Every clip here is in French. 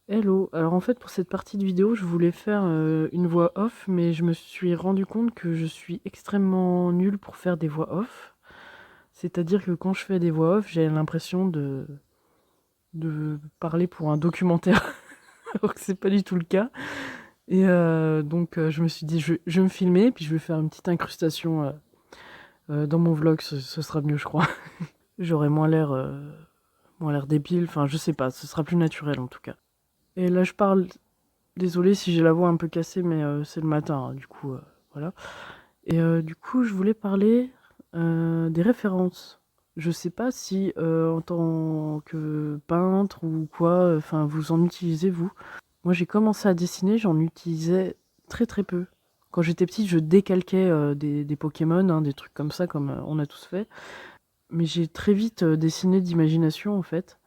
Hello, alors en fait pour cette partie de vidéo je voulais faire une voix off mais je me suis rendu compte que je suis extrêmement nulle pour faire des voix off. C'est-à-dire que quand je fais des voix off j'ai l'impression de parler pour un documentaire alors que c'est pas du tout le cas. Et donc je me suis dit je vais me filmer puis je vais faire une petite incrustation dans mon vlog, ce sera mieux je crois. J'aurai moins l'air débile, enfin je sais pas, ce sera plus naturel en tout cas. Et là je parle. Désolée si j'ai la voix un peu cassée, mais c'est le matin, hein, du coup, voilà. Et du coup, je voulais parler des références. Je sais pas si en tant que peintre ou quoi, enfin, vous en utilisez vous. Moi, j'ai commencé à dessiner, j'en utilisais très très peu. Quand j'étais petite, je décalquais des Pokémon, hein, des trucs comme ça, comme on a tous fait. Mais j'ai très vite dessiné d'imagination, en fait.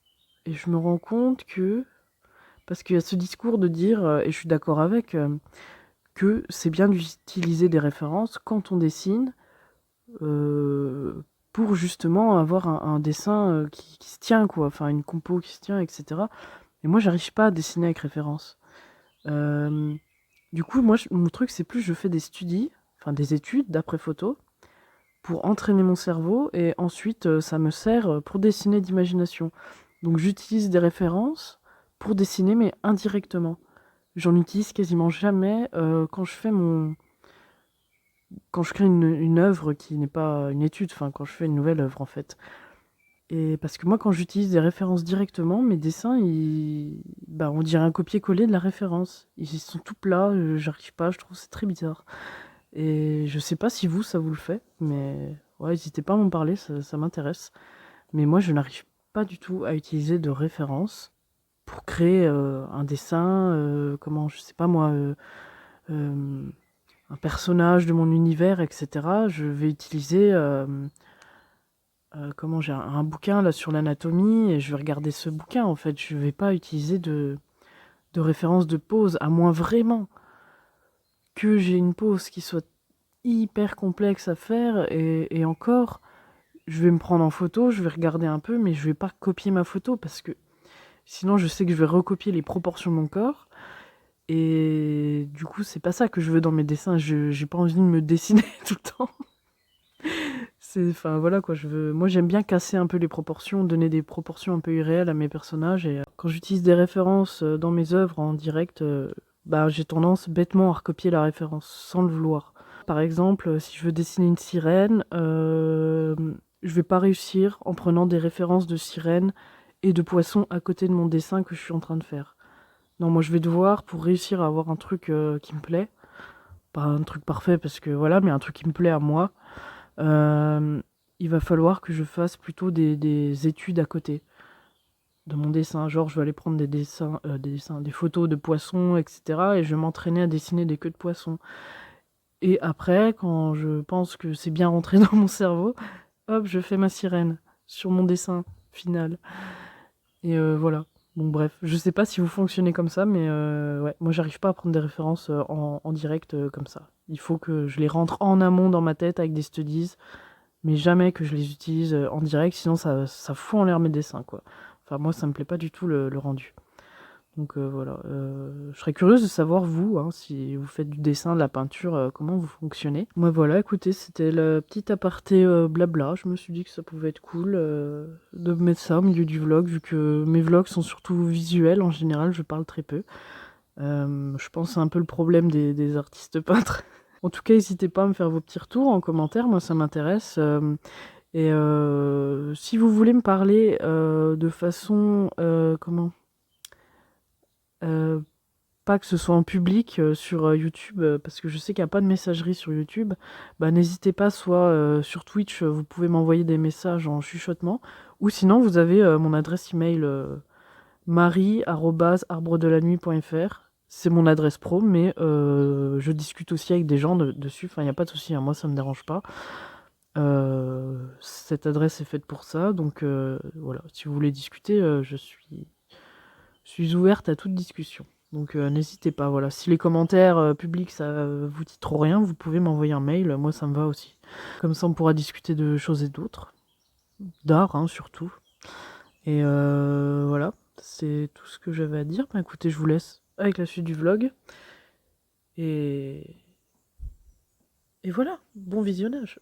Et je me rends compte que parce qu'il y a ce discours de dire, et je suis d'accord avec, que c'est bien d'utiliser des références quand on dessine, pour justement avoir un dessin qui se tient, quoi, enfin une compo qui se tient, etc. Et moi, j'arrive pas à dessiner avec référence. Euh, du coup, moi, mon truc, c'est plus je fais des studies, enfin des études d'après photo, pour entraîner mon cerveau, et ensuite, ça me sert pour dessiner d'imagination. Donc j'utilise des références pour dessiner, mais indirectement. J'en utilise quasiment jamais quand je crée une œuvre qui n'est pas une étude, enfin quand je fais une nouvelle œuvre en fait. Et parce que moi, quand j'utilise des références directement, mes dessins, bah, on dirait un copier-coller de la référence. Ils sont tout plats, j'arrive pas, je trouve que c'est très bizarre. Et je sais pas si vous, ça vous le fait, mais ouais, n'hésitez pas à m'en parler, ça m'intéresse. Mais moi, je n'arrive pas du tout à utiliser de références pour créer un dessin, comment, je sais pas moi, euh, un personnage de mon univers, etc. Je vais utiliser comment j'ai un bouquin là sur l'anatomie et je vais regarder ce bouquin en fait. Je vais pas utiliser de référence de pose, à moins vraiment que j'ai une pose qui soit hyper complexe à faire et encore, je vais me prendre en photo, je vais regarder un peu, mais je vais pas copier ma photo parce que sinon je sais que je vais recopier les proportions de mon corps. Et du coup, c'est pas ça que je veux dans mes dessins. J'ai pas envie de me dessiner tout le temps. Enfin voilà quoi, moi j'aime bien casser un peu les proportions, donner des proportions un peu irréelles à mes personnages. Et quand j'utilise des références dans mes œuvres en direct, bah j'ai tendance bêtement à recopier la référence sans le vouloir. Par exemple, si je veux dessiner une sirène, je vais pas réussir en prenant des références de sirène et de poissons à côté de mon dessin que je suis en train de faire. Non, moi je vais devoir, pour réussir à avoir un truc qui me plaît, pas un truc parfait parce que voilà, mais un truc qui me plaît à moi, euh, il va falloir que je fasse plutôt des études à côté de mon dessin. Genre, je vais aller prendre des photos de poissons, etc. Et je vais m'entraîner à dessiner des queues de poissons. Et après, quand je pense que c'est bien rentré dans mon cerveau, hop, je fais ma sirène sur mon dessin final. Et voilà. Bon, bref, je sais pas si vous fonctionnez comme ça, mais ouais, moi j'arrive pas à prendre des références en direct comme ça. Il faut que je les rentre en amont dans ma tête avec des studies, mais jamais que je les utilise en direct, sinon ça fout en l'air mes dessins, quoi. Enfin, moi, ça me plaît pas du tout le rendu. Donc voilà, je serais curieuse de savoir, vous, hein, si vous faites du dessin, de la peinture, comment vous fonctionnez. Moi, voilà, écoutez, c'était le petit aparté blabla. Je me suis dit que ça pouvait être cool de mettre ça au milieu du vlog, vu que mes vlogs sont surtout visuels, en général, je parle très peu. Je pense que c'est un peu le problème des artistes peintres. En tout cas, n'hésitez pas à me faire vos petits retours en commentaire, moi ça m'intéresse. Et si vous voulez me parler de façon, comment euh, pas que ce soit en public sur YouTube, parce que je sais qu'il n'y a pas de messagerie sur YouTube, bah n'hésitez pas, soit sur Twitch, vous pouvez m'envoyer des messages en chuchotement, ou sinon vous avez mon adresse email marie@arbredelannuit.fr. C'est mon adresse pro, mais je discute aussi avec des gens dessus, enfin il n'y a pas de souci, hein, moi ça me dérange pas. Cette adresse est faite pour ça, donc voilà, si vous voulez discuter, je suis ouverte à toute discussion. Donc n'hésitez pas, voilà. Si les commentaires publics ça vous dit trop rien, vous pouvez m'envoyer un mail, moi ça me va aussi. Comme ça on pourra discuter de choses et d'autres, d'art hein, surtout. Et voilà, c'est tout ce que j'avais à dire. Bah écoutez, je vous laisse avec la suite du vlog. Et, et voilà, bon visionnage.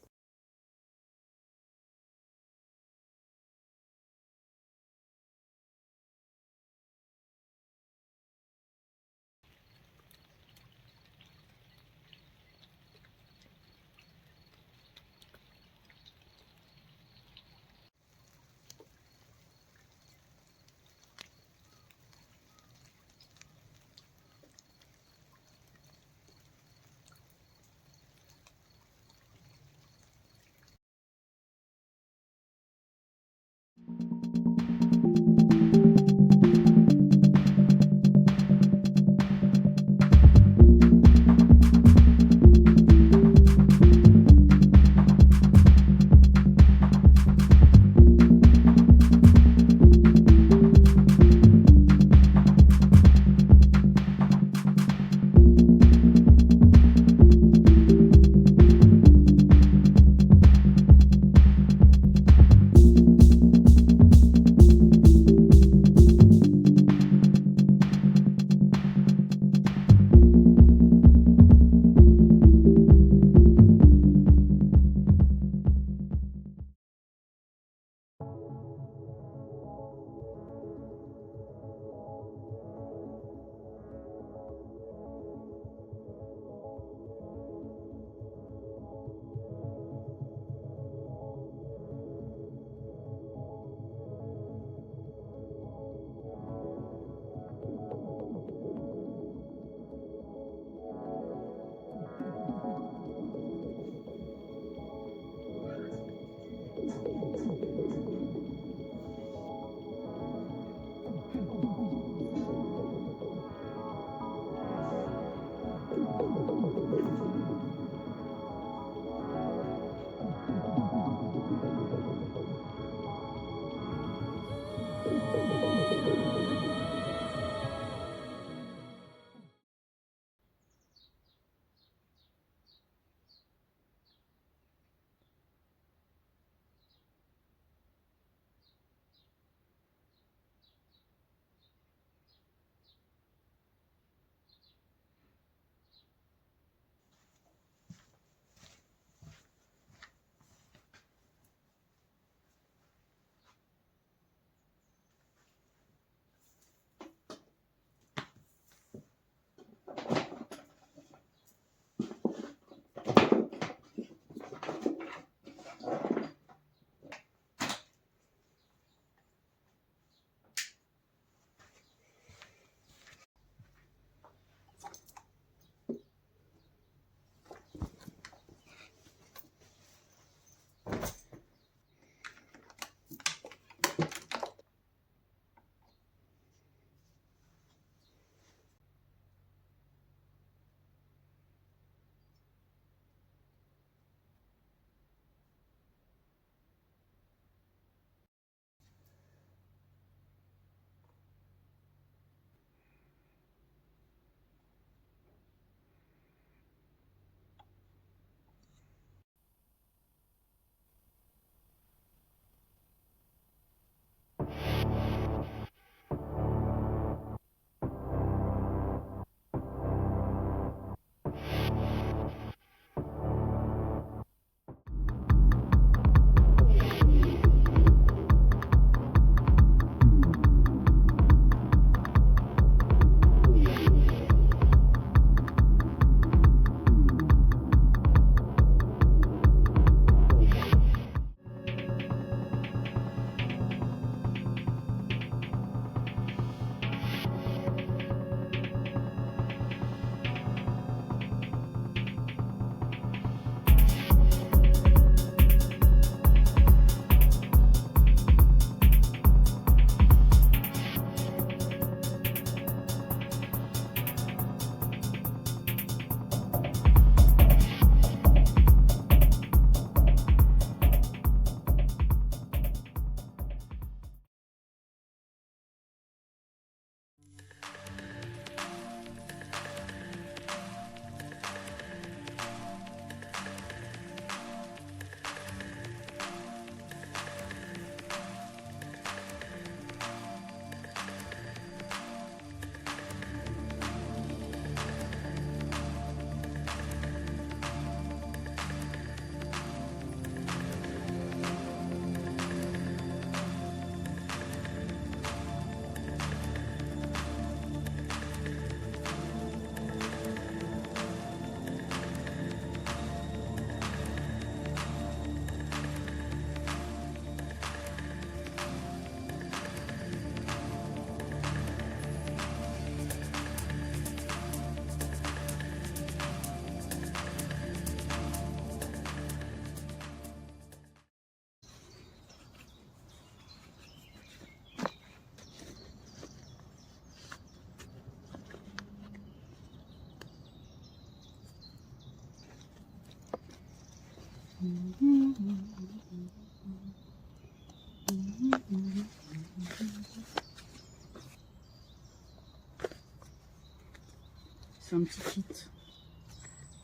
C'est un petit kit,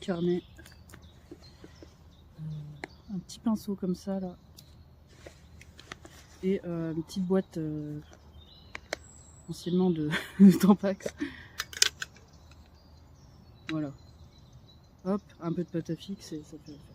carnet, un petit pinceau comme ça là, et une petite boîte anciennement de Tampax. Voilà. Hop, un peu de pâte à fixe et ça fait l'affaire.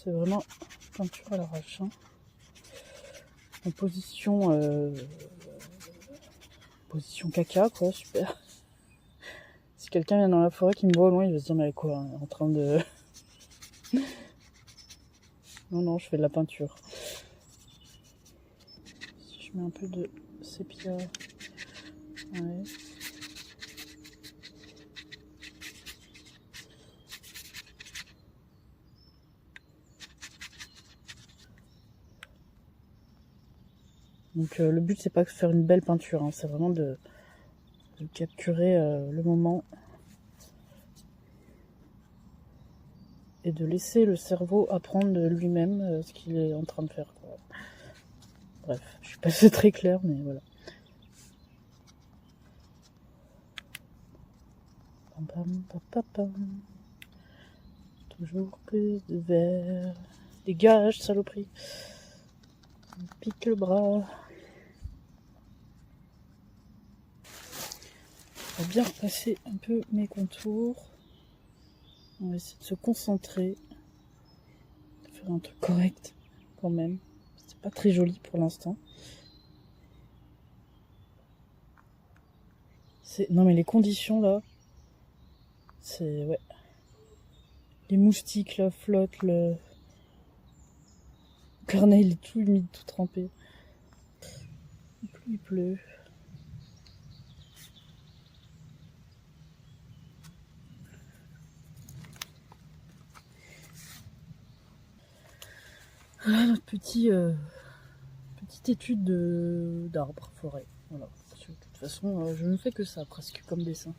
C'est vraiment peinture à l'arrache. Hein. En position caca, quoi, super. Si quelqu'un vient dans la forêt qui me voit au loin, il va se dire, mais quoi, hein, en train de... Non, je fais de la peinture. Si je mets un peu de sépia... Ouais. Donc le but c'est pas de faire une belle peinture, hein, c'est vraiment de capturer le moment et de laisser le cerveau apprendre de lui-même ce qu'il est en train de faire, quoi. Bref, je suis pas très claire, mais voilà. Toujours plus de verre. Dégage, saloperie. Il pique le bras. On va bien repasser un peu mes contours. On va essayer de se concentrer. Faire un truc correct quand même. C'est pas très joli pour l'instant. Non mais les conditions là. C'est... Ouais. Les moustiques là flottent, le carnet il est tout humide, tout trempé. Il pleut. Voilà notre petite étude d'arbre, forêt. Voilà. De toute façon, je ne fais que ça presque comme dessin.